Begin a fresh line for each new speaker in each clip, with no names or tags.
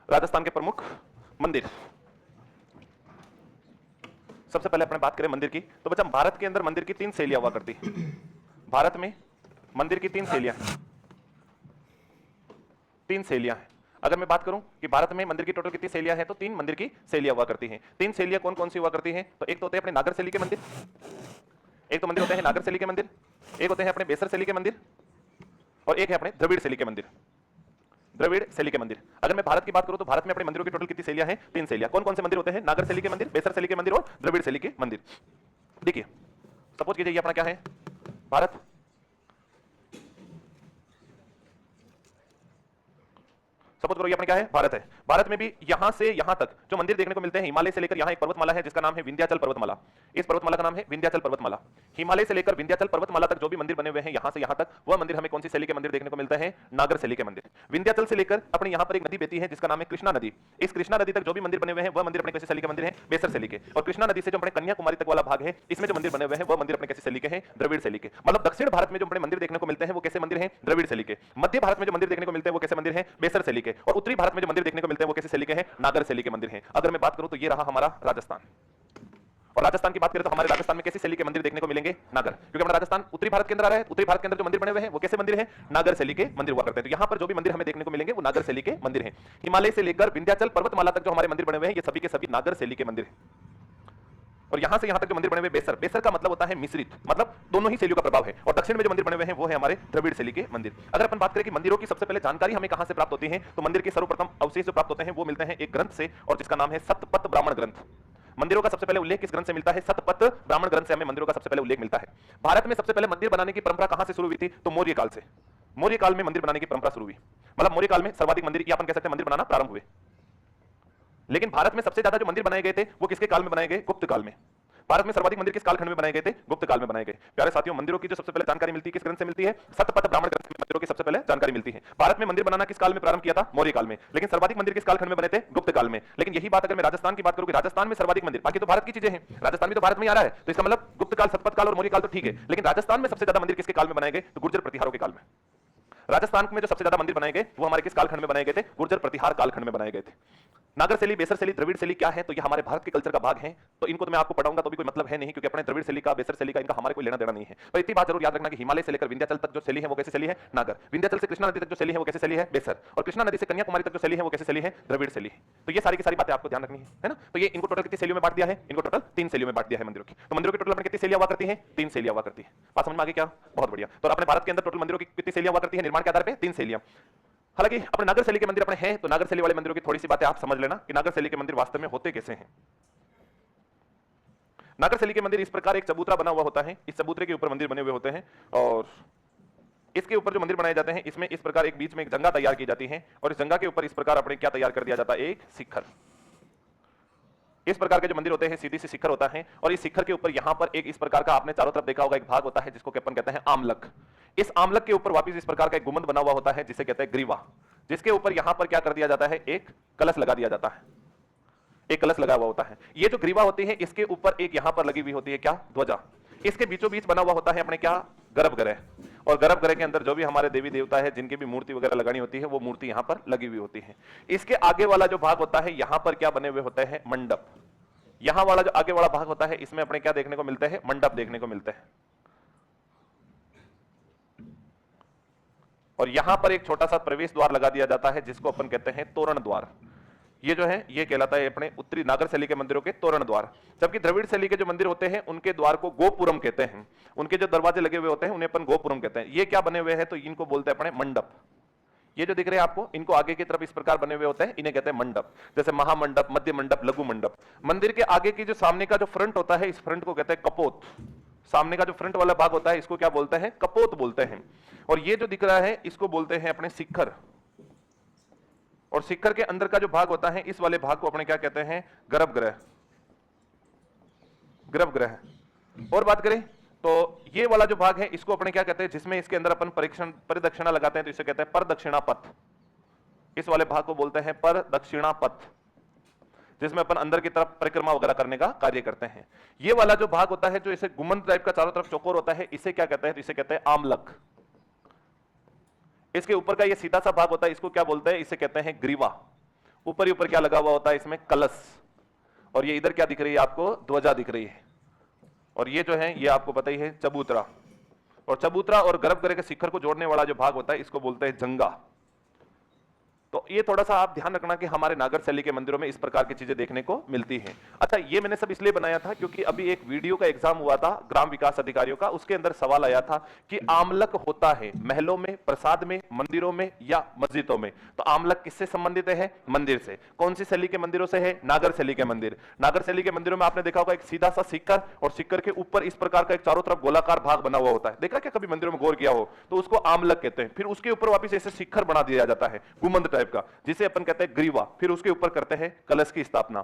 राजस्थान के प्रमुख मंदिर। सबसे पहले अपने बात करें मंदिर की, तो बच्चा भारत के अंदर मंदिर की 3 शैलियां हुआ करती है। भारत में मंदिर की 3 शैलियां हैं, 3 शैलियां हैं। अगर मैं बात करूं कि भारत में मंदिर की टोटल कितनी शैलियां हैं, तो 3 मंदिर की शैलियां हुआ करती हैं। 3 शैलियां कौन कौन सी हुआ करती हैं? तो एक तो होते हैं अपने नागर शैली के मंदिर, एक तो मंदिर होते हैं नागर शैली के मंदिर, एक होते हैं अपने बेसर शैली के मंदिर, और एक है अपने द्रविड़ शैली के मंदिर। द्रविड़ शैली के मंदिर। अगर मैं भारत की बात करूं तो भारत में अपने मंदिरों की टोटल कितनी शैलियां हैं? 3 शैलियां। कौन कौन से मंदिर होते हैं? नागर शैली के मंदिर, बेसर शैली के मंदिर और द्रविड़ शैली के मंदिर। देखिए सपोज कीजिए ये अपना क्या है? भारत। सपोज करो ये अपना क्या है? भारत है। भारत में भी यहां से यहां तक जो मंदिर देखने को मिलते हैं, हिमालय से लेकर यहां एक पर्वतमाला है जिसका नाम है विंध्याचल पर्वतमाला। इस पर्वतमाला का नाम है विंध्याचल पर्वतमाला। हिमालय से लेकर विंध्याचल पर्वतमाला तक जो भी मंदिर बने हुए हैं यहां से यहां तक, वह मंदिर हमें कौन सी शैली के मंदिर देखने को मिलते हैं? नागर शैली के मंदिर। विंध्याचल से लेकर अपने यहां पर एक नदी बहती है जिसका नाम है कृष्णा नदी। इस कृष्णा नदी तक जो भी मंदिर बने हुए हैं वह मंदिर अपने कैसी शैली के मंदिर हैं? बेसर शैली के। और कृष्णा नदी से जो अपने कन्याकुमारी तक वाला भाग है, इसमें जो मंदिर बने हुए हैं वह मंदिर अपने कैसी शैली के हैं? द्रविड़ शैली के। मतलब दक्षिण भारत में जो अपने मंदिर देखने को मिलते हैं वो कैसे मंदिर हैं? द्रविड़ शैली के। मध्य भारत में जो मंदिर देखने को मिलते हैं वो कैसे मंदिर हैं? बेसर शैली के। और उत्तरी भारत में जो मंदिर देखने को मिलते हैं वो कैसे शैली के हैं? नागर शैली के मंदिर हैं। अगर मैं बात करूं तो ये रहा हमारा राजस्थान। और राजस्थान की बात करें तो हमारे राजस्थान में कैसी शैली के मंदिर देखने को मिलेंगे? नागर। क्योंकि हमारा राजस्थान उत्तरी भारत के अंदर आ रहा है। उत्तरी भारत के अंदर जो मंदिर बने हुए हैं वो कैसे मंदिर हैं? नागर शैली के मंदिर हुआ करते हैं। तो यहां पर जो भी मंदिर हमें देखने को मिलेंगे वो नागर शैली के मंदिर हैं। हिमालय से लेकर विंध्याचल पर्वतमाला तक जो हमारे मंदिर बने हुए हैं ये सभी के सभी नागर शैली के मंदिर हैं। और यहां से यहां तक जो मंदिर बने हुए बेसर, बेसर का मतलब होता है मिश्रित, मतलब दोनों ही शैलियों का प्रभाव है। और दक्षिण में जो मंदिर बने हुए हैं वो है हमारे द्रविड़ शैली के मंदिर। अगर अपन बात करें कि मंदिरों की सबसे पहले जानकारी हमें कहां से प्राप्त होती है, तो मंदिर के सर्वप्रथम अवशेष जो प्राप्त होते हैं वो मिलते हैं एक ग्रंथ से, और जिसका नाम है सतपथ ब्राह्मण ग्रंथ। मंदिरों का सबसे पहले उल्लेख किस ग्रंथ से मिलता है? सतपथ ब्राह्मण ग्रंथ से हमें मंदिरों का सबसे पहले उल्लेख मिलता है। भारत में सबसे पहले मंदिर बनाने की परंपरा कहां से शुरू हुई थी? तो मौर्य काल से। मौर्य काल में मंदिर बनाने की परंपरा शुरू हुई। मतलब मौर्य काल में सर्वाधिक मंदिर, या अपन कह सकते हैं मंदिर बनाना प्रारंभ हुए। लेकिन भारत में सबसे ज्यादा जो मंदिर बनाए गए थे वो किसके काल में बनाए गए? गुप्त काल में। भारत में सर्वाधिक मंदिर किस कालखंड में बनाए गए थे? गुप्त काल में बनाए गए। प्यारे साथियों, मंदिरों की जो सबसे पहले जानकारी मिलती है किस ग्रंथ से मिलती है? सतपथ ब्राह्मण ग्रंथ से मंदिरों की सबसे पहले जानकारी मिलती है। भारत में मंदिर बनाना किस काल में प्रारंभ किया था? मौर्य काल में। लेकिन सर्वाधिक मंदिर किस कालखंड में बने थे? गुप्त काल में। लेकिन यही बात अगर मैं राजस्थान की बात करूं कि राजस्थान में सर्वाधिक मंदिर, बाकी तो भारत की चीजें हैं, राजस्थान भी तो भारत में आ रहा है, तो इसका मतलब गुप्त काल, सतपथ काल और मौर्य काल तो ठीक है, लेकिन राजस्थान में सबसे ज्यादा मंदिर किसके काल में बनाए गए? तो गुर्जर प्रतिहारों के काल में। राजस्थान में जो सबसे ज्यादा मंदिर बनाए गए वो हमारे किस कालखंड में बनाए गए थे? गुर्जर प्रतिहार कालखंड में बनाए गए थे। नागर शैली, बेसर शैली, द्रविड़ शैली क्या है? तो ये हमारे भारत के कल्चर का भाग है। तो इनको तो मैं आपको पढ़ाऊंगा तो भी कोई मतलब है नहीं, क्योंकि अपने द्रविड़ शैली का, बेसर शैली का इनका हमारे कोई लेना देना नहीं है। तो इतनी बात जरूर याद रखना कि हिमालय से लेकर विंध्याचल तक जो शैली है वो कैसी शैली है? नागर। विंध्याचल से कृष्णा नदी तक जो शैली है वो कैसी शैली है? बेसर। और कृष्णा नदी से कन्याकुमारी तक जो शैली है वो कैसी शैली है? द्रविड़ शैली। तो ये सारी की सारी बातें आपको ध्यान रखनी है ना। तो ये इनको टोटल कितनी शैलियों में बांट दिया है? इनको टोटल 3 शैलियों में बांट दिया है मंदिरों की। तो मंदिरों की टोटल अपने कितनी शैलियां हुआ करती हैं? 3 शैलियां हुआ करती है। बात समझ में आ गई क्या? बहुत बढ़िया। तो अपने भारत के अंदर टोटल मंदिरों की कितनी शैलियां हुआ करती है निर्माण के आधार पर? 3 शैलियां। हालांकि अपने नागर शैली के मंदिर अपने हैं, तो नागर शैली वाले मंदिरों की थोड़ी सी बातें आप समझ लेना कि नागर शैली के मंदिर वास्तव में होते कैसे हैं। नागर शैली के मंदिर इस प्रकार एक चबूतरा बना हुआ होता है, इस चबूतरे के ऊपर मंदिर बने हुए होते हैं, और इसके ऊपर जो मंदिर बनाए जाते हैं इसमें इस प्रकार एक बीच में एक जंगा तैयार की जाती है, और इस जंगा के ऊपर इस प्रकार अपने क्या तैयार कर दिया जाता है? एक शिखर। इस प्रकार के जो मंदिर होते हैं सीधी सी शिखर होता है, और इस शिखर के ऊपर यहां पर एक इस प्रकार का आपने चारों तरफ देखा होगा एक भाग होता है जिसको अपन कहते हैं आमलक। इस आमलक के ऊपर वापस इस प्रकार का एक गुंबद बना हुआ होता है जिसे कहते हैं ग्रीवा, जिसके ऊपर यहां पर क्या कर दिया जाता है? एक कलश लगा दिया जाता है। एक कलश लगा हुआ होता है। ये जो ग्रीवा होती है इसके ऊपर एक यहां पर लगी हुई होती है क्या? ध्वजा। इसके बीचों बीच बना हुआ होता है अपने क्या? गर्भगृह। और गर्भगृह के अंदर जो भी हमारे देवी देवता है जिनकी भी मूर्ति वगैरह लगानी होती है वो मूर्ति यहां पर लगी हुई होती है। इसके आगे वाला जो भाग होता है यहां पर क्या बने हुए होते हैं? मंडप। यहां वाला जो आगे वाला भाग होता है इसमें अपने क्या देखने को मिलते हैं? मंडप देखने को मिलते हैं। और यहां पर एक छोटा सा प्रवेश द्वार लगा दिया जाता है जिसको अपन कहते हैं तोरण द्वार। ये जो है ये कहलाता है अपने उत्तरी नागर शैली के मंदिरों के तोरण द्वार। जबकि द्रविड़ शैली के जो मंदिर होते हैं उनके द्वार को गोपुरम कहते हैं। उनके जो दरवाजे लगे हुए होते हैं उन्हें अपन गोपुरम कहते हैं। ये क्या बने हुए हैं? तो इनको बोलते हैं अपने मंडप। ये जो दिख रहे हैं आपको, इनको आगे की तरफ इस प्रकार बने हुए होते हैं, इन्हें कहते हैं मंडप। जैसे महामंडप, मध्य मंडप, लघु मंडप। मंदिर के आगे की जो सामने का जो फ्रंट होता है इस फ्रंट को कहते हैं कपोत। सामने का जो फ्रंट वाला भाग होता है इसको क्या बोलते हैं? कपोत बोलते हैं। और ये जो दिख रहा है इसको बोलते हैं अपने शिखर। और शिखर के अंदर का जो भाग होता है इस वाले भाग को अपने क्या कहते हैं? गर्भगृह। गर्भगृह। और बात करें तो ये वाला जो भाग है इसको अपने क्या कहते हैं? जिसमें इसके अंदर अपन परिदक्षिणा लगाते हैं तो इसे कहते हैं परदक्षिणा पथ। इस वाले भाग को बोलते हैं परदक्षिणा पथ, जिसमें अपन अंदर की तरफ परिक्रमा वगैरह करने का कार्य करते हैं। ये वाला जो भाग होता है जो इसे गुम्बद टाइप का चारों तरफ चौकोर होता है इसे क्या कहते हैं? तो इसे कहते हैं आमलक। इसके ऊपर का ये सीधा सा भाग होता है इसको क्या बोलते हैं? इसे कहते हैं ग्रीवा। ऊपर ही ऊपर क्या लगा हुआ होता है इसमें, कलश। और ये इधर क्या दिख रही है आपको, ध्वजा दिख रही है। और ये जो है ये आपको पता ही है चबूतरा। और चबूतरा और गर्भगृह के शिखर को जोड़ने वाला जो भाग होता है इसको बोलते हैं जंगा। तो ये थोड़ा सा आप ध्यान रखना कि हमारे नागर शैली के मंदिरों में इस प्रकार की चीजें देखने को मिलती हैं। अच्छा, ये मैंने सब इसलिए बनाया था क्योंकि अभी एक वीडियो का एग्जाम हुआ था ग्राम विकास अधिकारियों का, उसके अंदर सवाल आया था कि आमलक होता है महलों में, प्रसाद में, मंदिरों में या मस्जिदों में, तो आमलक किससे संबंधित है, मंदिर से। कौन सी शैली के मंदिरों से है, नागर शैली के मंदिर। नागर शैली के मंदिरों में आपने देखा होगा एक सीधा सा सिक्कर और सिक्कर के ऊपर इस प्रकार का एक चारों तरफ गोलाकार भाग बना हुआ होता है, देखा क्या कभी मंदिरों में गौर किया हो, तो उसको आमलक कहते हैं। फिर उसके ऊपर वापिस ऐसे शिखर बना दिया जाता है गुंबद टाइप का, जिसे अपन कहते हैं ग्रीवा। फिर उसके ऊपर करते हैं कलश की स्थापना,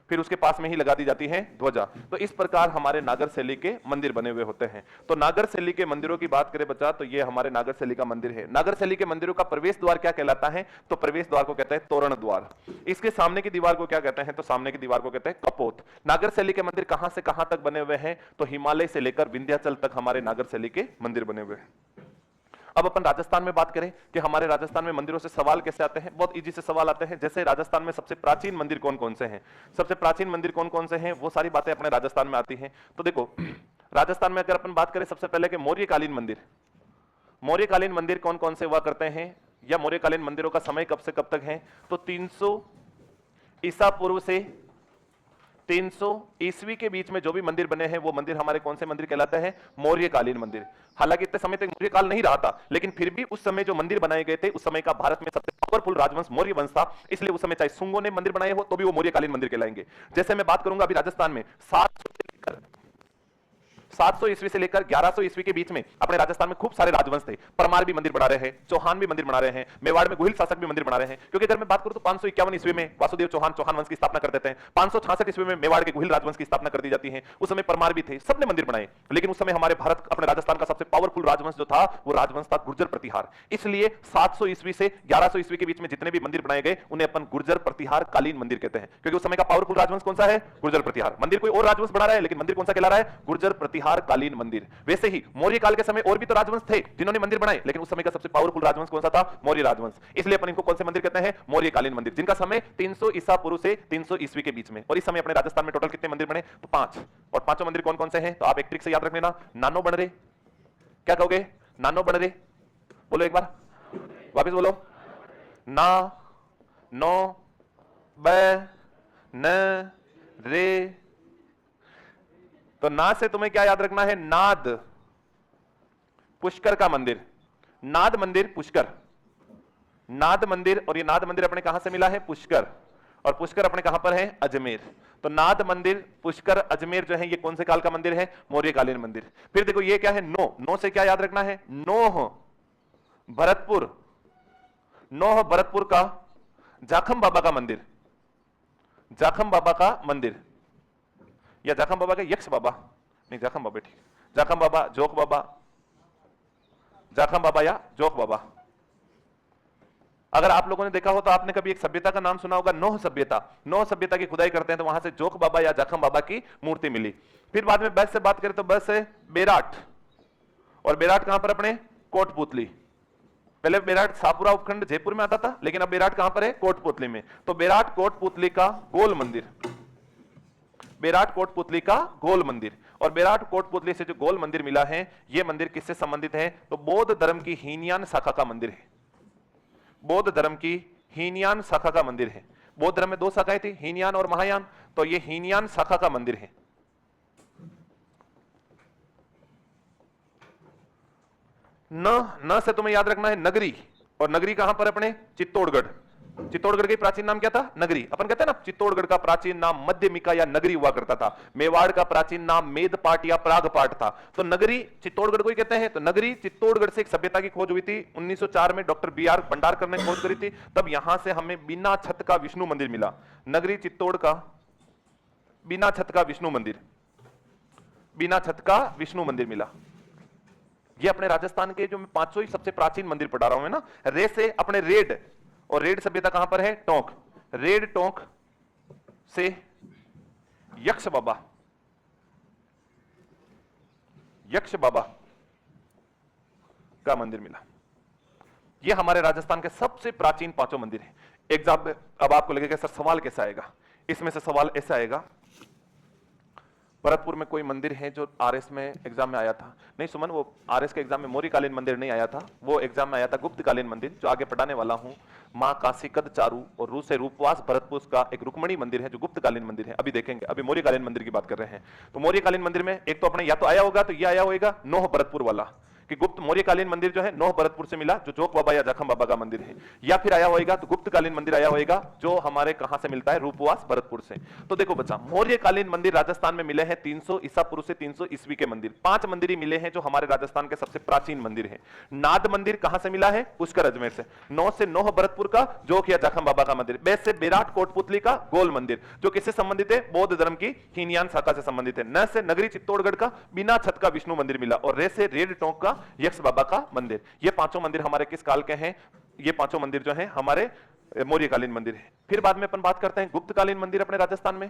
फिर उसके पास में ही लगा दी जाती है ध्वजा। तो इस प्रकार हमारे नागर शैली के मंदिर बने हुए होते हैं। तो नागर शैली के मंदिरों की बात करें बच्चा, तो ये हमारे नागर शैली का मंदिर है। नागर शैली के मंदिरों का प्रवेश द्वार क्या कहलाता है, तो प्रवेश द्वार को कहते हैं तोरण द्वार। इसके सामने की दीवार को क्या कहते हैं, तो सामने की दीवार को कहते हैं कपोत। नागर शैली के मंदिर कहां से कहां तक बने हुए हैं, तो हिमालय से लेकर विंध्याचल तक हमारे नागर शैली के मंदिर बने हुए हैं। अब अपन राजस्थान में बात करें कि हमारे राजस्थान में मंदिरों से सवाल कैसे आते हैं, बहुत इजी से सवाल आते हैं। जैसे राजस्थान में सबसे प्राचीन मंदिर कौन कौन से हैं, सबसे प्राचीन मंदिर कौन कौन से हैं, वो सारी बातें अपने राजस्थान में आती हैं। तो देखो राजस्थान में अगर अपन बात करें सबसे पहले कि मौर्यकालीन मंदिर, मौर्यकालीन मंदिर कौन कौन से हुआ करते हैं, या मौर्यकालीन मंदिरों का समय कब से कब तक है, तो 300 ईसा पूर्व से 300 ईस्वी के बीच में जो भी मंदिर बने हैं वो मंदिर हमारे कौन से मंदिर कहलाते हैं, मौर्यकालीन मंदिर। हालांकि इतने समय तक मौर्य काल नहीं रहा था, लेकिन फिर भी उस समय जो मंदिर बनाए गए थे, उस समय का भारत में सबसे पावरफुल राजवंश मौर्य वंश था, इसलिए उस समय चाहे शुंगों ने मंदिर बनाए हो तो भी वो मौर्यकालीन मंदिर कहलाएंगे। जैसे मैं बात करूंगा अभी राजस्थान में 700 ईस्वी से लेकर 1100 ईस्वी के बीच में अपने राजस्थान में खूब सारे राजवंश थे। परमार भी मंदिर बना रहे हैं, चौहान भी मंदिर बना रहे हैं, मेवाड़ में गुहिल शासक भी मंदिर बना रहे हैं। क्योंकि अगर मैं बात करूं तो 551 ईस्वी में वासुदेव चौहान चौहान वंश की स्थापना कर देते हैं, 566 ईस्वी में मेवाड़ के गुहिल राजवंश की स्थापना कर दी जाती है। उस समय परमार भी थे, सबने मंदिर बनाए। लेकिन उस समय हमारे भारत अपने राजस्थान का सबसे पावरफुल राजवंश जो था वो राजवंश था गुर्जर प्रतिहार। इसलिए 700 ईस्वी से 1100 ईस्वी के बीच में जितने भी मंदिर बनाए गए उन्हें अपन गुर्जर प्रतिहार कालीन मंदिर कहते हैं, क्योंकि उस समय का पावरफुल राजवंश कौन सा है, गुर्जर प्रतिहार। मंदिर कोई और राजवंश बना रहा है, लेकिन मंदिर कौन सा कहला रहा है, गुर्जर प्रतिहार कालीन मंदिर। वैसे ही मौर्य काल के समय और भी तो राजवंश थे जिन्होंने मंदिर बनाए, लेकिन उस समय का सबसे पावरफुल राजवंश कौन सा था, मौर्य राजवंश। इसलिए अपन इनको कौन से मंदिर कहते हैं, मौर्यकालीन मंदिर, जिनका समय 300 ईसा पूर्व से 300 ईस्वी के बीच में। और इस समय अपने राजस्थान में टोटल कितने मंदिर बने, तो 5। और पांचों मंदिर कौन कौन से हैं, तो आप एक ट्रिक से याद रख लेना, नानो बनरे। क्या कहोगे, नानो बनरे, बोलो एक बार, वापिस बोलो, ना नो ब न रे। तो ना से तुम्हें क्या याद रखना है, नाद, पुष्कर का मंदिर, नाद मंदिर पुष्कर, नाद मंदिर। और ये नाद मंदिर अपने कहां से मिला है, पुष्कर, और पुष्कर अपने कहां पर है, अजमेर। तो नाद मंदिर, पुष्कर, अजमेर जो है ये कौन से काल का मंदिर है, मौर्यकालीन मंदिर। फिर देखो ये क्या है, नो, नो से क्या याद रखना है, नोह भरतपुर, नोह भरतपुर का जाखम बाबा का मंदिर, जाखम बाबा का मंदिर, या जाखम बाबा के यक्ष बाबा, नहीं जाखम बाबा, ठीक, जाखम बाबा, जोक बाबा, जाखम बाबा या जोक बाबा। अगर आप लोगों ने देखा हो तो आपने कभी एक सभ्यता का नाम सुना होगा, नोह सभ्यता। नोह सभ्यता की खुदाई करते हैं तो वहां से जोक बाबा या जाखम बाबा की मूर्ति मिली। फिर बाद में बस से बात करें तो बस है बेराट, और बेराट कहां पर अपने, कोटपुतली। पहले बेराट शाहपुरा उपखंड जयपुर में आता था, लेकिन अब बेराट कहां पर है, कोटपुतली में। तो बेराट कोटपुतली का गोल मंदिर, बेराट कोटपुतली का गोल मंदिर। और बेराट कोटपुतली से जो गोल मंदिर मिला है, यह मंदिर किससे संबंधित है, तो बौद्ध धर्म की हीनयान शाखा का मंदिर है, बौद्ध धर्म की हीनयान शाखा का मंदिर है। बौद्ध धर्म में 2 शाखाएं थी, हीनयान और महायान, तो यह हीनयान शाखा का मंदिर है। न से तुम्हें याद रखना है नगरी, और नगरी कहां पर अपने, चित्तौड़गढ़। चित्तौड़गढ़ के प्राचीन नाम क्या था, नगरी। अपन कहते हैं ना चित्तौड़गढ़ का प्राचीन नाम मध्यमिका या नगरी हुआ करता था। मेवाड़ का प्राचीन नाम मेदपाट या प्रागपाट था। तो नगरी चित्तौड़गढ़ को ही कहते हैं। तो नगरी चित्तौड़गढ़ से एक सभ्यता की खोज हुई थी 1904 में, डॉक्टर BR भंडारकर ने खोज करी थी। तब यहां से हमें बिना छत का विष्णु मंदिर मिला, नगरी चित्तौड़ का बिना छत का विष्णु मंदिर, बिना छत का विष्णु मंदिर मिला। ये अपने राजस्थान के जो मैं 500 ही सबसे प्राचीन मंदिर पढ़ा रहा हूं ना, रे से अपने रेड, और रेड सभ्यता कहां पर है, टोंक, रेड टोंक से यक्ष बाबा, यक्ष बाबा का मंदिर मिला। ये हमारे राजस्थान के सबसे प्राचीन 5 मंदिर हैं। एग्जाम में अब आपको लगेगा सर सवाल कैसा आएगा, इसमें से सवाल ऐसा आएगा, भरतपुर में कोई मंदिर है जो आरएस में एग्जाम में आया था। नहीं सुमन, वो आरएस के एग्जाम में मौर्यकालीन मंदिर नहीं आया था, वो एग्जाम में आया था गुप्तकालीन मंदिर, जो आगे पढ़ाने वाला हूं। मां काशी कद चारू और रूस से रूपवास भरतपुर का एक रुक्मणी मंदिर है जो गुप्तकालीन मंदिर है। अभी देखेंगे, अभी मौर्यकालीन मंदिर की बात कर रहे हैं। तो मौर्यकालीन मंदिर में एक तो अपने या तो आया होगा, तो ये आया होगा नोह भरतपुर वाला, कि गुप्त मौर्यकालीन मंदिर जो है नोह भरतपुर से मिला, जो जोक बाबा या जखम बाबा का मंदिर है। या फिर आया होगा तो गुप्तकालीन मंदिर आया होगा जो हमारे कहां से मिलता है, रूपवास भरतपुर से। तो देखो बच्चा, मौर्यकालीन मंदिर राजस्थान में मिले हैं 300 ईसा पूर्व से 300 ईस्वी के मंदिर। 5 मंदिर ही मिले हैं जो हमारे राजस्थान के सबसे प्राचीन मंदिर है। नाद मंदिर कहां से मिला है, पुष्कर अजमेर से। नौ से नोह भरतपुर का जोक या जखम बाबा का मंदिर। बेस से विराट कोटपुतली का गोल मंदिर, जो किससे संबंधित है, बौद्ध धर्म की हीनयान शाखा से संबंधित है। न से नगरी चित्तौड़गढ़ का बिना छत का विष्णु मंदिर मिला, और रे से रेड टोंक का यक्ष बाबा का मंदिर। ये पांचों मंदिर हमारे किस काल के हैं, ये पांचों मंदिर जो हैं हमारे मौर्यकालीन मंदिर हैं। फिर बाद में अपन बात करते हैं गुप्तकालीन मंदिर अपने राजस्थान में।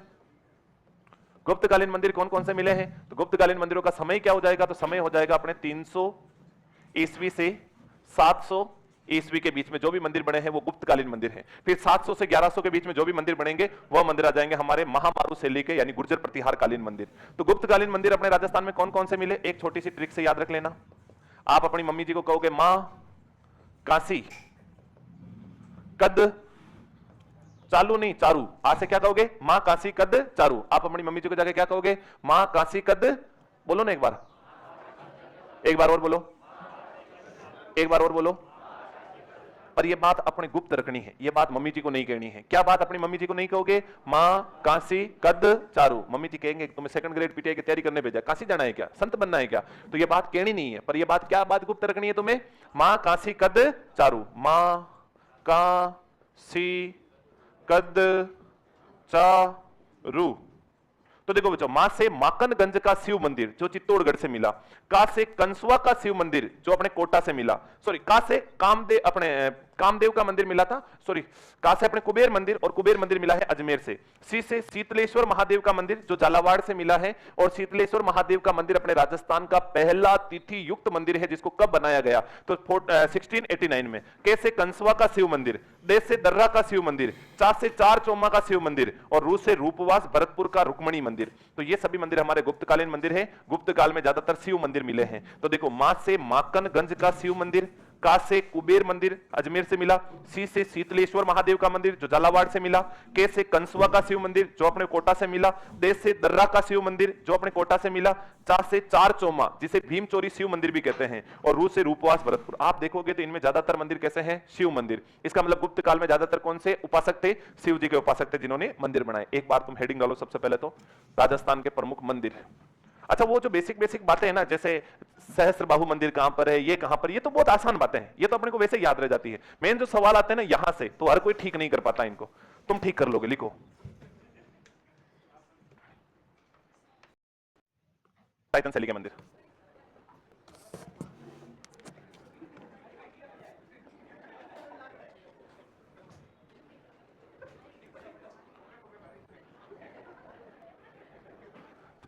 गुप्तकालीन मंदिर कौन कौन से मिले हैं, तो गुप्तकालीन मंदिरों का समय क्या हो जाएगा, तो समय हो जाएगा अपने 300 ईस्वी से 700 ईस्वी के बीच में जो भी मंदिर बने हैं वो गुप्तकालीन मंदिर हैं। फिर 700 से 1100 के बीच में जो भी मंदिर बनेंगे वह मंदिर आ जाएंगे हमारे महामारू शैली के, यानी गुर्जर प्रतिहार कालीन मंदिर। तो गुप्तकालीन मंदिर अपने राजस्थान में कौन कौन से मिले, एक छोटी सी ट्रिक से याद रख लेना। आप अपनी मम्मी जी को कहोगे मां काशी कद चालू, नहीं चारू, आज से क्या कहोगे, मां काशी कद चारू। आप अपनी मम्मी जी को जाके क्या कहोगे, मां काशी कद, बोलो ना एक बार और बोलो, एक बार और बोलो। और ये बात अपने गुप्त रखनी है, ये बात मम्मी जी को नहीं कहनी है। क्या बात अपनी मम्मी जी को नहीं कहोगे, मां काशी कद चारू। मम्मी जी कहेंगे तुम्हें सेकंड ग्रेड पीटीआई की तैयारी करने भेजा, काशी जाना है क्या, संत बनना है क्या, तो ये बात कहनी नहीं है। पर ये बात क्या बात गुप्त रखनी है तुम्हें, मां काशी कद चारू, मां काशी कद चारू। तो देखो बच्चों, मां से माकनगंज का शिव मंदिर जो चित्तौड़गढ़ से मिला, का से कंसुआ का शिव मंदिर जो अपने कोटा से मिला, सॉरी का से कामदेव का मंदिर मिला था, सॉरी का से अपने कुबेर मंदिर, और कुबेर मंदिर मिला है अजमेर से। सी से शीतलेश्वर महादेव का मंदिर जो झालावाड़ से मिला है, और शीतलेश्वर महादेव का मंदिर अपने राजस्थान का पहला तिथि युक्त मंदिर है, जिसको कब बनाया गया, तो 1689 में। कैसे कंसुआ का शिव मंदिर, देश से दर्रा का शिव मंदिर, चा से चार चौमा का शिव मंदिर, और रूस से रूपवास भरतपुर का रुक्मणी मंदिर। तो ये सभी मंदिर हमारे गुप्तकालीन मंदिर हैं। गुप्त काल में ज्यादातर शिव मंदिर मिले हैं। तो देखो, मां से माकनगंज का शिव मंदिर, का से कुबेर मंदिर अजमेर से मिला, सी से शीतलेश्वर महादेव का मंदिर जो झालावाड़ से मिला, के से कंसुआ का शिव मंदिर जो अपने कोटा से मिला, देश से दर्रा का शिव मंदिर जो अपने कोटा से मिला, चा से चार चौमा जिसे भीमचोरी शिव मंदिर भी कहते हैं, और रूस से रूपवास भरतपुर। आप देखोगे तो इनमें ज्यादातर मंदिर कैसे हैं, शिव मंदिर। इसका मतलब गुप्त काल में ज्यादातर कौन से उपासक थे, शिव जी के उपासक थे जिन्होंने मंदिर बनाए। एक बार तुम हेडिंग डालो सबसे पहले तो, राजस्थान के प्रमुख मंदिर। अच्छा, वो जो बेसिक बातें हैं ना, जैसे सहस्त्रबाहु मंदिर कहां पर है, ये कहां पर, ये तो बहुत आसान बातें हैं, ये तो अपने को वैसे याद रह जाती है। मेन जो सवाल आते हैं ना यहां से, तो हर कोई ठीक नहीं कर पाता इनको, तुम ठीक कर लोगे। लिखो टाइटन शैली के मंदिर।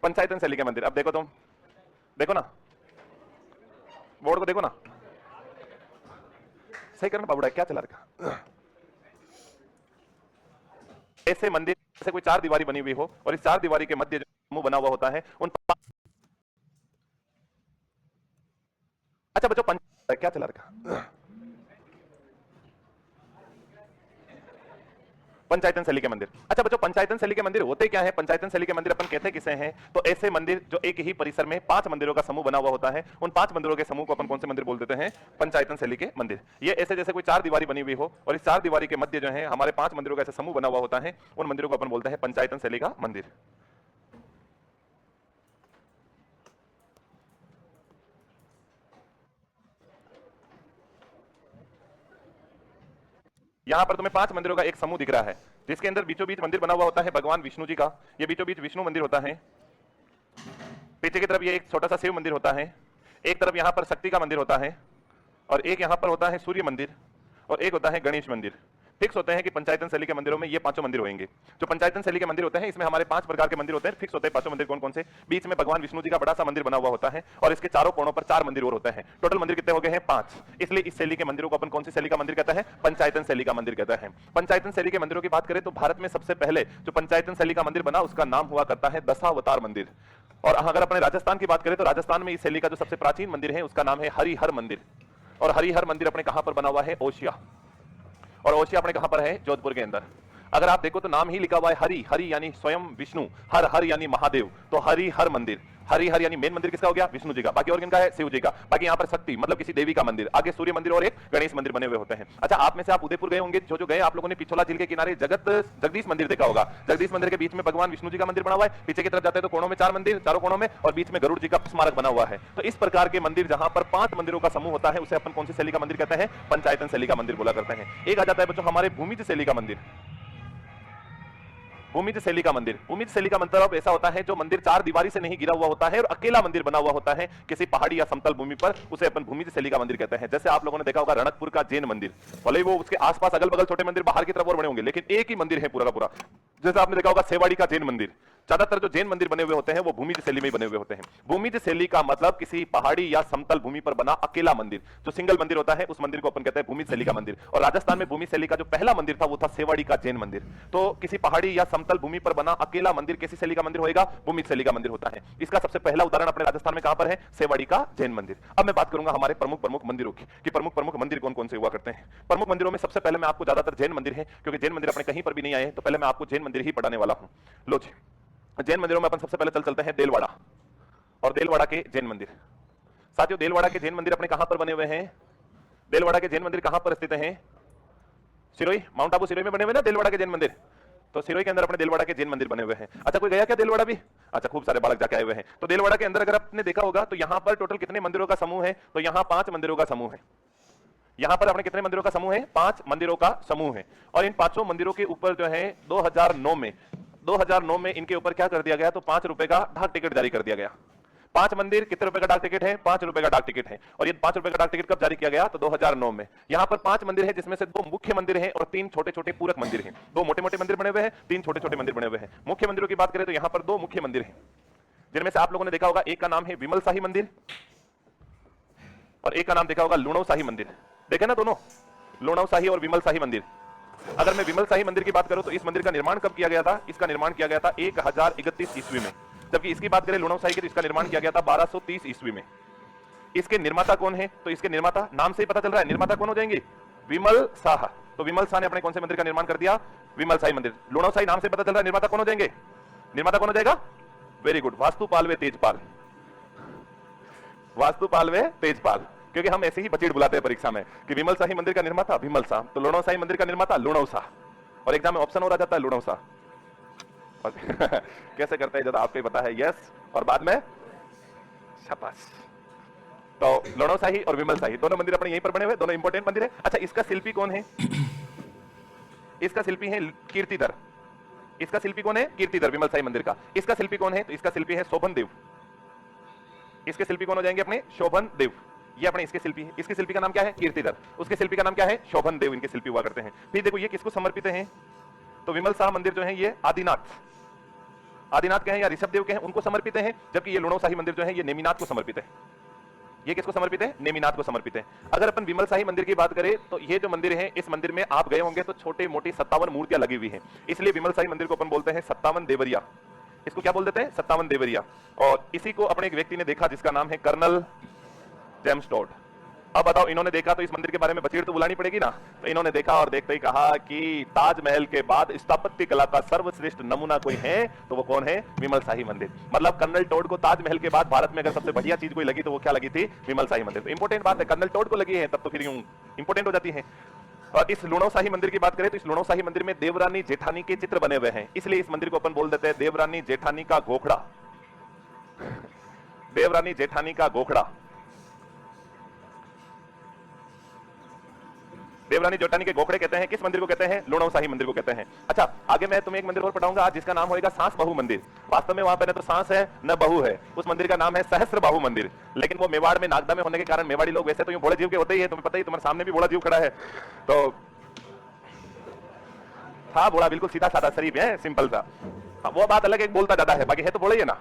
पंचायतन शैली के मंदिर। अब देखो, तुम देखो ना, बोर्ड को देखो ना, सही करना बाबूड़ा, क्या चला रखा। ऐसे मंदिर जैसे कोई चार दीवारी बनी हुई हो, और इस चार दीवारी के मध्य जो मुंह बना हुआ होता है उन। अच्छा बच्चों, क्या चला रखा, पंचायतन शैली के मंदिर। अच्छा बच्चों, पंचायतन शैली के मंदिर होते क्या है, पंचायतन शैली के मंदिर अपन कहते किसे हैं, तो ऐसे मंदिर जो एक ही परिसर में 5 मंदिरों का समूह बना हुआ होता है, उन 5 मंदिरों के समूह को अपन कौन से मंदिर बोल देते हैं, पंचायतन शैली के मंदिर। ये ऐसे जैसे कोई चार दीवारी बनी हुई हो, और इस चार दीवारी के मध्य जो है हमारे 5 मंदिरों का ऐसा समूह बना हुआ होता है, उन मंदिरों को अपन बोलते हैं पंचायतन शैली का मंदिर। यहां पर तुम्हें 5 मंदिरों का एक समूह दिख रहा है, जिसके अंदर बीचों बीच मंदिर बना हुआ होता है भगवान विष्णु जी का। ये बीचों बीच विष्णु मंदिर होता है। पीछे की तरफ ये एक छोटा सा शिव मंदिर होता है, एक तरफ यहां पर शक्ति का मंदिर होता है, और एक यहां पर होता है सूर्य मंदिर, और एक होता है गणेश मंदिर। फिक्स होते हैं कि पंचायतन शैली के मंदिरों में ये पांचों मंदिर होंगे। जो पंचायतन शैली के मंदिर होते हैं इसमें हमारे 5 प्रकार के मंदिर होते हैं, फिक्स होते हैं पांचों मंदिर कौन कौन से। बीच में भगवान विष्णु जी का बड़ा सा मंदिर बना हुआ होता है और इसके चारों कोणों पर 4 मंदिर और होते हैं। टोटल मंदिर कितने हो गए हैं? 5। इसलिए इस शैली के मंदिरों को अपन कौन सी शैली का मंदिर कहता है? पंचायतन शैली का मंदिर कहता है। पंचायतन शैली के मंदिरों की बात करें तो भारत में सबसे पहले जो पंचायतन शैली का मंदिर बना उसका नाम हुआ करता है दशावतार मंदिर। और अगर अपने राजस्थान की बात करें तो राजस्थान में इस शैली का जो सबसे प्राचीन मंदिर है उसका नाम है हरिहर मंदिर। और हरिहर मंदिर अपने कहां पर बना हुआ है? ओशिया। और ओशिया अपने कहां पर है? जोधपुर के अंदर। अगर आप देखो तो नाम ही लिखा हुआ है हरि, हरि यानी स्वयं विष्णु, हर हर यानी महादेव, तो हरि हर मंदिर। हरि हर यानी मेन मंदिर किसका हो गया? विष्णु जी का। बाकी और किनका है? शिव जी का। बाकी यहाँ पर शक्ति मतलब किसी देवी का मंदिर, आगे सूर्य मंदिर और एक गणेश मंदिर बने हुए होते हैं। अच्छा, आप में से आप उदयपुर गए होंगे, जो गए आप लोगों ने पिछोला झील के किनारे जगदीश मंदिर देखा होगा। जगदीश मंदिर के बीच में भगवान विष्णु जी का मंदिर बना हुआ है, पीछे की तरफ जाते हैं तो कोणों में 4 मंदिर, चारों कोणों में, और बीच में गरुड़ जी का स्मारक बना हुआ है। तो इस प्रकार के मंदिर जहां पर 5 मंदिरों का समूह होता है उसे अपन कौन सी शैली का मंदिर कहते हैं? पंचायतन शैली का मंदिर बोला करते हैं। एक आ जाता है बच्चों हमारे भूमिज शैली का मंदिर। भूमिज शैली का मंदिर, भूमिज शैली का मतलब ऐसा होता है जो मंदिर 4 दीवारी से नहीं गिरा हुआ होता है और अकेला मंदिर बना हुआ होता है किसी पहाड़ी या समतल भूमि पर, उसे अपन भूमिज शैली का मंदिर कहते हैं। जैसे आप लोगों ने देखा होगा रणकपुर का जैन मंदिर, भले वो उसके आसपास अगल बगल छोटे मंदिर बाहर की तरफ और बने होंगे लेकिन एक ही मंदिर है पूरा का पूरा। जैसे आपने देखा होगा सेवाड़ी का जैन मंदिर, ज्यादातर जो जैन मंदिर बने हुए होते हैं वो भूमिज शैली में बने हुए होते हैं। भूमिज शैली का मतलब किसी पहाड़ी या समतल भूमि पर बना अकेला मंदिर, जो सिंगल मंदिर होता है उस मंदिर को अपन कहते हैं भूमिज शैली का मंदिर। और राजस्थान में भूमिज शैली का जो पहला मंदिर था वो था सेवाड़ी का जैन मंदिर। तो किसी पहाड़ी या समतल भूमि पर बना अकेला मंदिर किसी शैली का मंदिर होगा? भूमिज शैली का मंदिर होता है। इसका सबसे पहला उदाहरण अपने राजस्थान में कहां पर है? सेवाड़ी का जैन मंदिर। अब मैं बात करूंगा हमारे प्रमुख मंदिरों की कि प्रमुख मंदिर कौन कौन से हुआ करते हैं। प्रमुख मंदिरों में सबसे पहले मैं आपको ज्यादातर जैन मंदिर है, क्योंकि जैन मंदिर अपने कहीं पर भी नहीं आए तो पहले मैं आपको जैन मंदिर ही पढ़ाने वाला हूं। लो जी, जैन मंदिरों में अपन सबसे पहले चलते हैं देलवाड़ा, और देलवाड़ा के जैन मंदिर। साथियों, देलवाड़ा के जैन मंदिर अपने कहां पर बने हुए हैं? देलवाड़ा के जैन मंदिर कहां पर स्थित हैं? सिरोही, माउंट आबू सिरोही में बने हुए ना देलवाड़ा के जैन मंदिर। तो सिरोही के अंदर अपने देलवाड़ा के जैन मंदिर बने हुए हैं। अच्छा, कोई गया क्या देलवाड़ा भी? अच्छा, खूब सारे बालक जाके आए हुए हैं। तो देलवाड़ा के अंदर अगर आपने देखा होगा तो यहां पर टोटल कितने मंदिरों का समूह है? तो यहां 5 मंदिरों का समूह है। यहां पर अपने कितने मंदिरों का समूह है? 5 मंदिरों का समूह है। और इन 5 मंदिरों के ऊपर जो है 2009 में इनके ऊपर क्या कर दिया गया? तो 5 रुपए का डाक टिकट जारी कर दिया गया। 5 मंदिर कितने रुपए का डाक टिकट है? 5 रुपए का डाक टिकट है। और ये 5 रुपए का डाक टिकट कब जारी किया गया? तो 2009 में। यहां पर 5 मंदिर है जिसमें से 2 मुख्य मंदिर हैं और 3 छोटे-छोटे पूरक मंदिर हैं। 2 मोटे-मोटे मंदिर बने हुए हैं, 3 छोटे-छोटे मंदिर बने हुए हैं। मुख्य मंदिरों की बात करें तो यहां पर 2 मुख्य मंदिर हैं, जिनमें से आप लोगों ने देखा होगा एक का नाम है विमल शाही मंदिर और एक का नाम देखा होगा लुणव शाही मंदिर। देखे ना दोनों, लुणव शाही और विमल शाही मंदिर। अगर मैं विमल शाही मंदिर की बात करूं तो इस मंदिर का निर्माण कब किया गया था? इसका निर्माण किया गया था 1031 ईस्वी में। जबकि इसकी बात करें लुणव शाही की तो इसका निर्माण किया गया था 1230 ईस्वी में। इसके निर्माता कौन है? तो इसके निर्माता नाम से ही पता चल रहा है निर्माता कौन हो जाएंगे? विमल शाह। तो विमल शाह ने अपने कौन से मंदिर का निर्माण कर दिया? विमल शाही मंदिर। लुणव शाही नाम से पता चल रहा है निर्माता कौन हो जाएंगे? निर्माता कौन हो जाएगा? वेरी गुड, वास्तुपाल व तेजपाल। वास्तुपाल व तेजपाल, क्योंकि हम ऐसे ही बचीड़ बुलाते हैं परीक्षा में कि विमल शाही मंदिर का निर्माता विमल शाह, तो लुणव शाही मंदिर का निर्माता लुणव शाह, और एग्जाम में ऑप्शन हो रहा जाता है लुणव शाह। कैसे करते हैं जब आपको पता है? यस, और बाद में शाबाश। तो लुणव शाही और विमल शाही दोनों मंदिर अपने यहीं पर बने हुए, दोनों इंपॉर्टेंट मंदिर है। अच्छा, इसका शिल्पी कौन है? इसका शिल्पी है कीर्तिधर। इसका शिल्पी कौन है? कीर्तिधर, विमल शाही मंदिर का। इसका शिल्पी कौन है? तो इसका शिल्पी है शोभन देव। इसके शिल्पी कौन हो जाएंगे अपने? शोभन देव। ये अपने इसके शिल्पी है। इसके शिल्पी का नाम क्या है? कीर्तिधर। उसके शिल्पी का नाम क्या है? शोभन देव। इनके शिल्पी हुआ करते हैं। फिर देखो ये किसको समर्पित हैं? तो विमल शाह मंदिर जो है ये आदिनाथ के हैं या ऋषभ देव के हैं, उनको समर्पित हैं। जबकि ये लुणव शाही मंदिर जो है ये नेमिनाथ को समर्पित है। ये किसको समर्पित है? नेमिनाथ को समर्पित है। अगर अपन विमल शाही मंदिर की बात करें तो ये जो मंदिर है इस मंदिर में आप गए होंगे तो छोटे मोटी 57 मूर्तियां लगी हुई हैं, इसलिए विमल शाही मंदिर को अपन बोलते हैं 57 देवरिया। इसको क्या बोल देते हैं? 57 देवरिया। और इसी को अपने एक व्यक्ति ने देखा जिसका नाम है कर्नल जेम्स टॉड। अब बताओ, इन्होंने देखा तो इस मंदिर के बारे में बचीड़ तो बुलानी पड़ेगी ना। तो इन्होंने देखा और देखते ही कहा कि ताजमहल के बाद स्थापत्य कला का सर्वश्रेष्ठ नमूना कोई है तो वो कौन है? विमल शाही मंदिर। मतलब कर्नल टॉड को ताजमहल के बाद भारत में अगर सबसे बढ़िया चीज कोई लगी तो वो क्या लगी थी? विमल शाही मंदिर। तो इंपॉर्टेंट बात है, कर्नल टॉड को लगी है तब तो फिर यूं इंपॉर्टेंट हो जाती है। और इस लुणव शाही मंदिर की बात करें तो इस लुणव शाही मंदिर में देवरानी जेठानी के चित्र बने हुए हैं, इसलिए इस मंदिर को अपन बोल देते हैं देवरानी जेठानी का गोखड़ा। देवरानी जेठानी का गोखड़ा। देवरानी जेठानी के गोखड़े कहते हैं किस मंदिर को कहते हैं? लुणव शाही मंदिर को कहते हैं। अच्छा, आगे मैं तुम्हें एक मंदिर और पढ़ाऊंगा आज जिसका नाम होगा सांस बहु मंदिर। वास्तव में वहां पर न तो सांस है न बहु है। उस मंदिर का नाम है सहस्त्र बाहु मंदिर, लेकिन वो मेवाड़ में नागदा में होने के कारण मेवाड़ी लोग वैसे तो यूं भोले जीव के होते ही है, तुम्हें पता ही, तुम्हारे सामने भी भोला जीव खड़ा है। तो हाँ बोला, बिल्कुल सीधा साधा शरीफ है, सिंपल सा। हाँ, वो बात अलग है, बोलता ज्यादा है, बाकी है तो बोला ही है ना।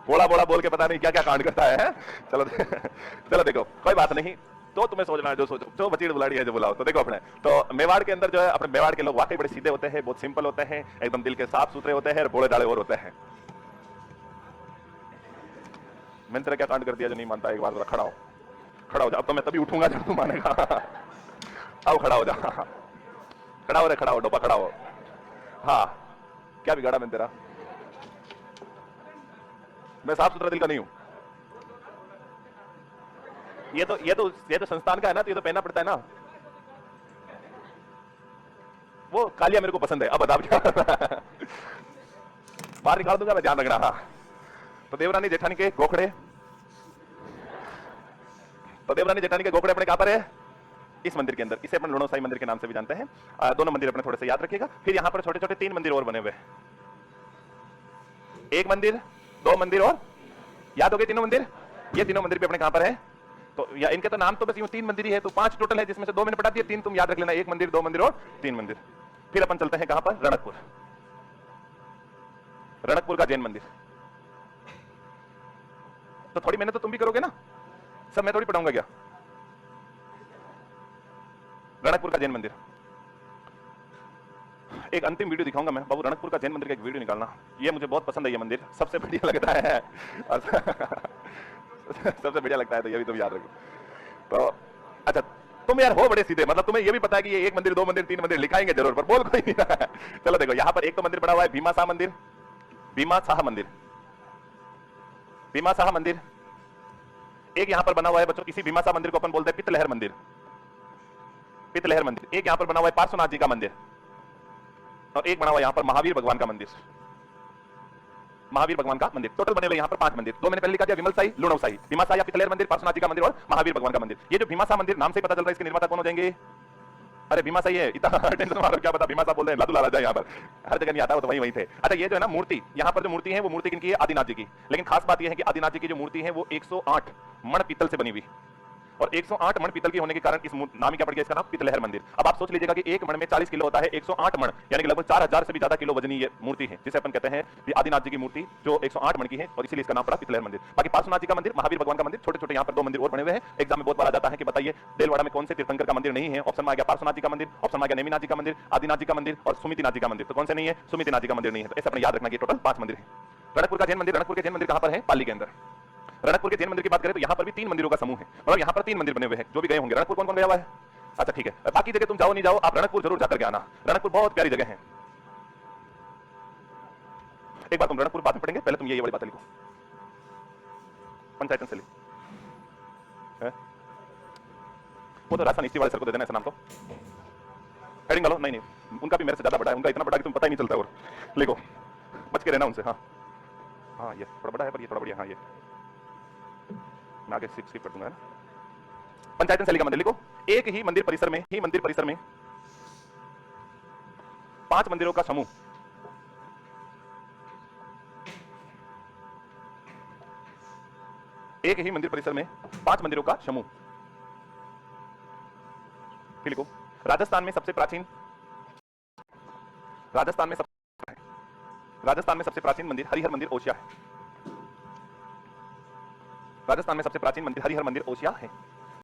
बोला बोला बोल के पता नहीं क्या क्या कांड करता है। चलो चलो देखो, कोई बात नहीं, तो तुम्हें सोचना है जो सोचो, जो बचीड़ बुलाड़ी है जो बुलाओ। तो देखो अपने तो मेवाड़ के अंदर जो है, अपने मेवाड़ के लोग वाकई बड़े सीधे होते हैं, बहुत सिंपल होते हैं, एकदम दिल के साफ सुथरे होते हैं और बोले डाले और होते हैं। मैंने तेरा क्या कांड कर दिया जो नहीं मानता? एक बार खड़ा हो, खड़ा हो जा। अब तो मैं तभी उठूंगा जब तू मानेगा। अब खड़ा हो जा, खड़ा हो रे, खड़ा हो डोपा, खड़ा हो। हाँ, क्या बिगाड़ा मैंने तेरा? मैं साफ सुथरा दिल का नहीं हूं। ये तो संस्थान का है ना, तो ये तो पहनना पड़ता है ना। वो कालिया मेरे को पसंद है। अब बता क्या? बाहर निकाल दूंगा मैं, ध्यान रखना। हाँ, तो देवरानी जेठानी के गोखड़े, तो देवरानी जेठानी के गोखड़े अपने कहां पर है? इस मंदिर के अंदर। इसे अपन लुणो साई मंदिर के नाम से भी जानते हैं। दोनों मंदिर अपने थोड़े से याद रखिएगा। फिर यहां पर छोटे छोटे 3 मंदिर और बने हुए हैं। एक मंदिर, 2 मंदिर और, याद हो गए तीनों मंदिर? ये तीनों मंदिर भी अपने कहां पर है? तो या इनके तो नाम तो बस यूं 3 मंदिर ही है, तो 5 टोटल है, जिसमें से 2 मैंने पढ़ा दिए, 3 तुम याद रख लेना। 1 मंदिर, 2 मंदिर और 3 मंदिर। फिर अपन चलते हैं कहां पर? रणकपुर। रणकपुर का जैन मंदिर। तो थोड़ी मेहनत तो तुम भी करोगे ना, सब मैं थोड़ी पढ़ाऊंगा क्या? रणकपुर का जैन मंदिर। एक अंतिम वीडियो दिखाऊंगा मैं बाबू, रणकपुर का जैन मंदिर का एक वीडियो निकालना। ये मुझे बहुत पसंद है, ये मंदिर सबसे बढ़िया लगता है। सबसे बढ़िया लगता है, तो ये भी तुम याद रखो। तो अच्छा, तुम यार हो बड़े सीधे, मतलब तुम्हें ये भी पता है कि ये 1 मंदिर, 2 मंदिर, 3 मंदिर लिखाएंगे जरूर, पर बोल कोई नहीं रहा है। चलो देखो, यहां पर एक तो मंदिर बना हुआ है भीमा शाह मंदिर, भीमा शाह मंदिर, भीमा शाह मंदिर। एक यहां पर बना हुआ है बच्चों, इसी भीमा शाह मंदिर को अपन बोलते हैं पितलहर मंदिर, पितलहर मंदिर। एक यहां पर बना हुआ है पार्श्वनाथ जी का मंदिर, और एक बना हुआ यहां पर महावीर भगवान का मंदिर, महावीर भगवान का मंदिर। टोटल बने हुए यहां पर 5 मंदिर। 2 मैंने पहले लिखा दिया, विमल साई, लुणव साई, भीमा साई या पितलहर मंदिर, पार्श्वनाथ जी का मंदिर और महावीर भगवान का मंदिर। ये जो भीमा शाह मंदिर नाम से पता चल रहा है, इसके निर्माता कौन हो जाएंगे? अरे भीमा साई है, इतना टेंशन मारो, क्या पता भीमा साहब बोल रहे हैं, लादू लाला जाए, यहाँ पर हर जगह नहीं आता, वो तो वही थे। अच्छा, ये जो है ना मूर्ति, यहाँ पर जो मूर्ति है वो मूर्ति किनकी है? आदिनाथ जी की। लेकिन खास बात यह है कि आदिनाथ जी की जो मूर्ति है वो 108 मण पीतल से बनी हुई, और 108 मण पीतल की होने के कारण इस नाम क्या पड़ गया? इसका नाम पितलहर मंदिर। अब आप सोच लीजिएगा कि 1 मण में 40 किलो होता है, 108 मण यानी कि लगभग 4000 से भी ज्यादा किलो वजनी ये मूर्ति है, जिसे अपन कहते हैं आदिनाथ जी की मूर्ति, जो 108 मण की है, और इसीलिए इसका नाम पड़ा पितलहर मंदिर। बाकी पार्श्वनाथ जी का मंदिर, महावीर भगवान का मंदिर, छोटे छोटे यहाँ पर 2 मंदिर और बने हुए हैं। एग्जाम में बहुत बार आ जाता है कि बताइए देलवाड़ा में कौन से तीर्थंकर का मंदिर नहीं है? ऑप्शन में आ गया पार्श्वनाथ जी का मंदिर, ऑप्शन में आ गया नेमिनाथ जी का मंदिर, आदिनाथ जी का मंदिर और सुमितिनाथ जी का मंदिर। तो कौन से नहीं है? सुमितिनाथ जी का मंदिर नहीं है। तो ऐसे अपने याद रखना कि टोटल 5 मंदिर है। रणकपुर का जैन मंदिर, रणकपुर के जैन मंदिर कहां पर है? पाली के अंदर। रणकपुर के जैन मंदिर की बात करें तो यहाँ पर भी 3 मंदिरों का समूह है, और यहाँ पर 3 मंदिर बने हुए हैं। जो भी गए होंगे, रणकपुर कौन कौन गया हुआ है? अच्छा ठीक है, बाकी जगह तुम जाओ नहीं जाओ, आप रणकपुर जरूर जाकर के आना। रणकपुर बहुत प्यारी जगह है। एक बार तुम रणकपुर बाद में पढ़ेंगे, पहले तुम ये वाली बात लिखो। पंचायत से वो तो राजस्थान हिस्ट्री वाले सर को दे देना ऐसा नाम, तो हेडिंग डालो। नहीं नहीं, उनका भी मेरे से ज्यादा बड़ा है, उनका इतना बड़ा कि तुम पता ही नहीं चलता। और लिखो, बच के रहना उनसे। हाँ हाँ, ये थोड़ा बड़ा है पर ये थोड़ा बढ़िया। हाँ, ये मैं आगे स्किप कर दूंगा, है ना। पंचायतन शैली का मंदिर लिखो। एक ही मंदिर परिसर में 5 मंदिरों का समूह, एक ही मंदिर परिसर में 5 मंदिरों का समूह। फिर लिखो, राजस्थान में सबसे प्राचीन, राजस्थान में सबसे प्राचीन मंदिर हरिहर मंदिर ओसिया है। राजस्थान में सबसे प्राचीन मंदिर हरिहर मंदिर ओसिया है।